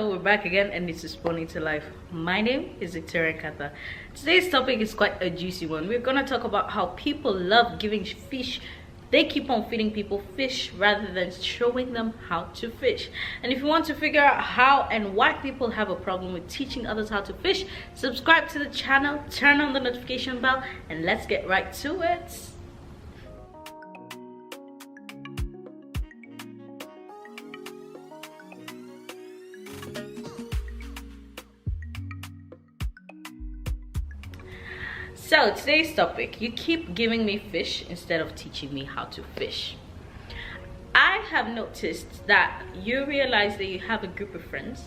channel. We're back again and it's responding to life. My name is NKATHA. Today's topic is quite a juicy one. We're gonna talk about how people love giving fish. They keep on feeding people fish rather than showing them how to fish. And if you want to figure out how and why people have a problem with teaching others how to fish, subscribe to the channel, turn on the notification bell, and let's get right to it. So today's topic, you keep giving me fish instead of teaching me how to fish. I have noticed that you realize that you have a group of friends,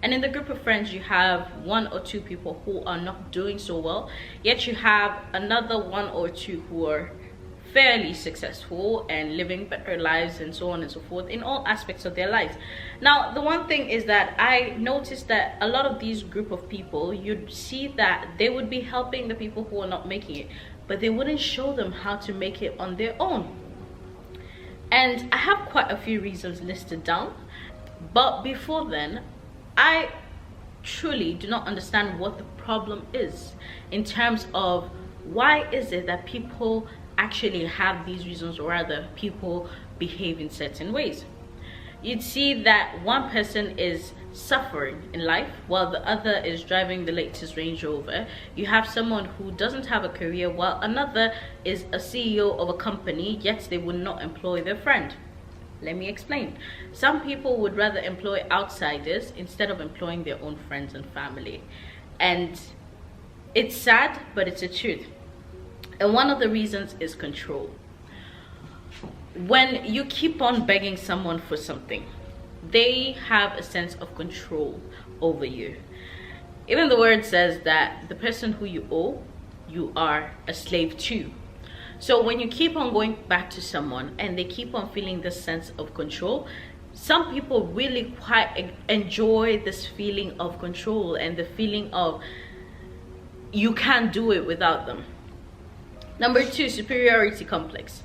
and in the group of friends you have one or two people who are not doing so well, yet you have another one or two who are fairly successful and living better lives and so on and so forth in all aspects of their lives. Now, the one thing is that I noticed that a lot of these group of people, you'd see that they would be helping the people who are not making it, but they wouldn't show them how to make it on their own. And I have quite a few reasons listed down, but before then, I truly do not understand what the problem is in terms of why is it that people actually have these reasons, or rather people behave in certain ways. You'd see that one person is suffering in life while the other is driving the latest Range Rover. You have someone who doesn't have a career while another is a CEO of a company, yet they would not employ their friend. Let me explain. Some people would rather employ outsiders instead of employing their own friends and family. And it's sad, but it's the truth. And one of the reasons is control. When you keep on begging someone for something, they have a sense of control over you. Even the word says that the person who you owe, you are a slave to. So when you keep on going back to someone and they keep on feeling this sense of control, some people really quite enjoy this feeling of control and the feeling of you can't do it without them. Number two, superiority complex.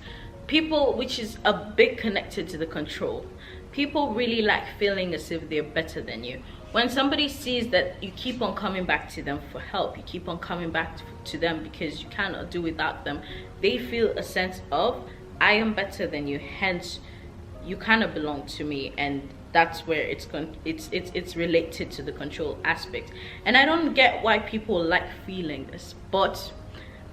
People, which is a bit connected to the control. People really like feeling as if they're better than you. When somebody sees that you keep on coming back to them for help, you keep on coming back to them because you cannot do without them, they feel a sense of, I am better than you, hence you kind of belong to me, and that's where it's related to the control aspect. And I don't get why people like feeling this, but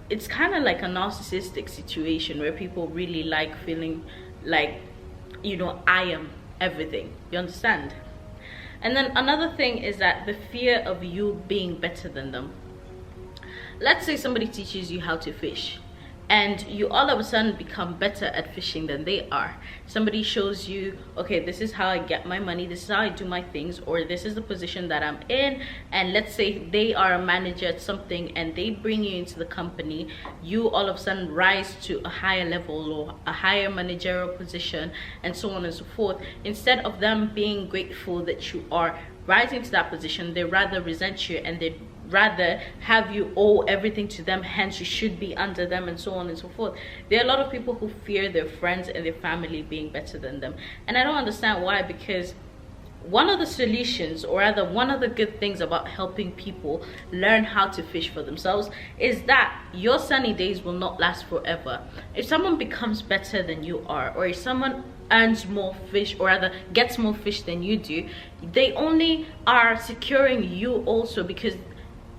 it's kind of like a narcissistic situation where people really like feeling like, you know, I am everything. You understand? And then another thing is that the fear of you being better than them. Let's say somebody teaches you how to fish and you all of a sudden become better at fishing than they are. Somebody shows you, okay, this is how I get my money, this is how I do my things, or this is the position that I'm in, and let's say they are a manager at something and they bring you into the company, you all of a sudden rise to a higher level or a higher managerial position and so on and so forth. Instead of them being grateful that you are rising to that position, they rather resent you and they rather have you owe everything to them, hence you should be under them, and so on and so forth. There are a lot of people who fear their friends and their family being better than them, and I don't understand why, because one of the solutions, or rather one of the good things about helping people learn how to fish for themselves, is that your sunny days will not last forever. If someone becomes better than you are, or if someone earns more fish, or rather gets more fish than you do, they only are securing you also, because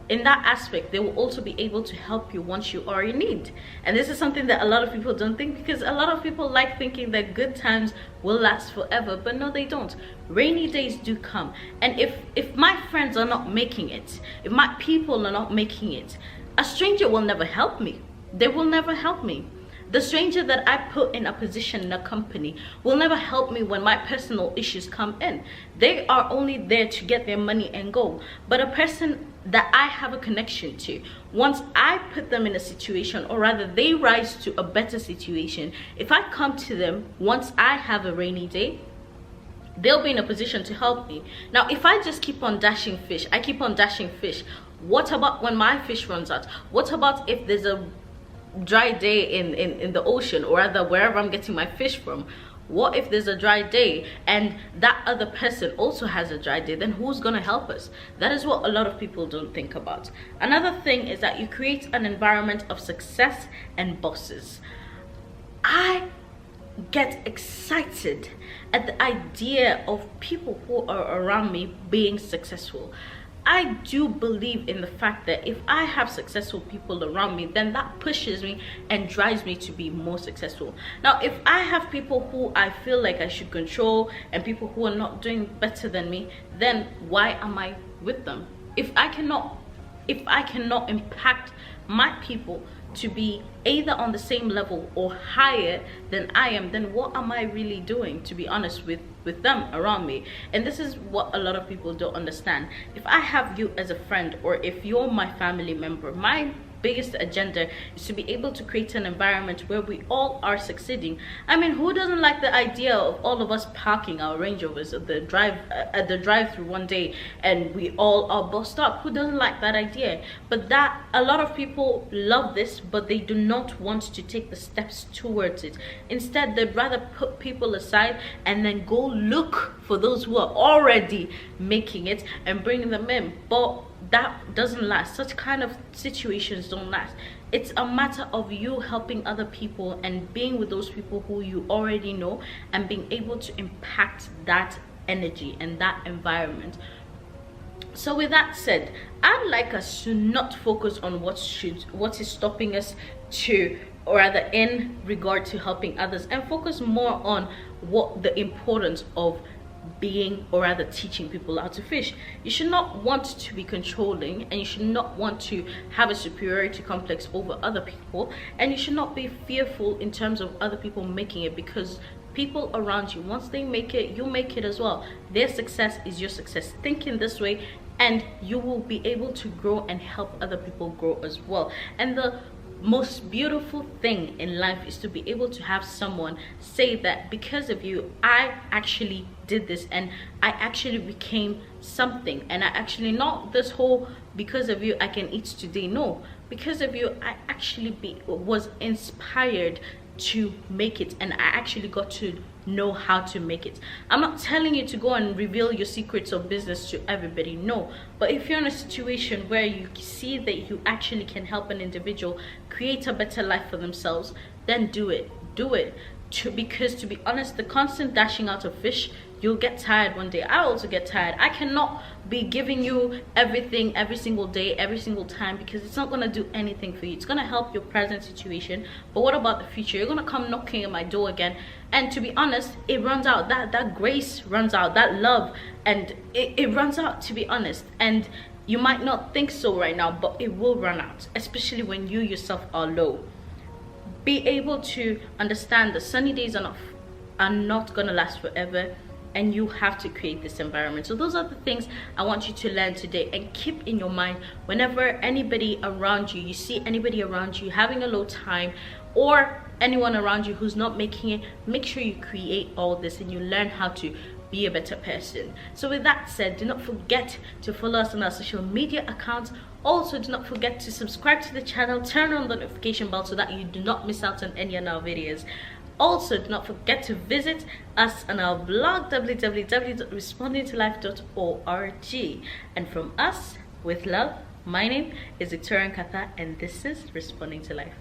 in that aspect they will also be able to help you once you are in need. And this is something that a lot of people don't think, because a lot of people like thinking that good times will last forever, but no, they don't. Rainy days do come, and if my friends are not making it, if my people are not making it, a stranger will never help me. They will never help me. The stranger that I put in a position in a company will never help me when my personal issues come in. They are only there to get their money and go. But a person that I have a connection to, once I put them in a situation, or rather they rise to a better situation, if I come to them once I have a rainy day, they'll be in a position to help me. Now, if I just keep on dashing fish, I keep on dashing fish, what about when my fish runs out? What about if there's a dry day in the ocean, or rather wherever I'm getting my fish from? What if there's a dry day and that other person also has a dry day? Then who's gonna help us? That is what a lot of people don't think about. Another thing is that you create an environment of success and bosses. I get excited at the idea of people who are around me being successful. I do believe in the fact that if I have successful people around me, then that pushes me and drives me to be more successful. Now, if I have people who I feel like I should control and people who are not doing better than me, then why am I with them? If I cannot impact my people to be either on the same level or higher than I am, then what am I really doing, to be honest, with them around me? And this is what a lot of people don't understand. If I have you as a friend, or if you're my family member, my biggest agenda is to be able to create an environment where we all are succeeding. I mean, who doesn't like the idea of all of us parking our Range Rovers at the drive-through one day and we all are bossed up? Who doesn't like that idea? But that a lot of people love this, but they do not want to take the steps towards it. Instead, they'd rather put people aside and then go look for those who are already making it and bring them in. But that doesn't last. Such kind of situations don't last. It's a matter of you helping other people and being with those people who you already know and being able to impact that energy and that environment. So with that said, I'd like us to not focus on what is stopping us to, or rather in regard to helping others, and focus more on what the importance of being, or rather teaching people how to fish. You should not want to be controlling, and you should not want to have a superiority complex over other people, and you should not be fearful in terms of other people making it, because people around you, once they make it, you make it as well. Their success is your success. Think in this way and you will be able to grow and help other people grow as well. And the most beautiful thing in life is to be able to have someone say that because of you, I actually did this and I actually became something. And I actually, not this whole because of you I can eat today, no, because of you I actually was inspired to make it, and I actually got to know how to make it. I'm not telling you to go and reveal your secrets of business to everybody, no, but if you're in a situation where you see that you actually can help an individual create a better life for themselves, then do it. Because to be honest, the constant dashing out of fish, you'll get tired one day. I also get tired. I cannot be giving you everything every single day, every single time, because it's not going to do anything for you. It's going to help your present situation, but what about the future? You're going to come knocking at my door again, and to be honest, it runs out. That grace runs out, that love, and it runs out, to be honest. And you might not think so right now, but it will run out, especially when you yourself are low. Be able to understand the sunny days are not gonna last forever, and you have to create this environment. So those are the things I want you to learn today, and keep in your mind whenever anybody around you, you see anybody around you having a low time, or anyone around you who's not making it, make sure you create all this and you learn how to be a better person. So with that said, do not forget to follow us on our social media accounts. Also, do not forget to subscribe to the channel, turn on the notification bell so that you do not miss out on any of our videos. Also, do not forget to visit us on our blog, www.respondingtolife.org. And from us, with love, my name is NKATHA, and this is Responding to Life.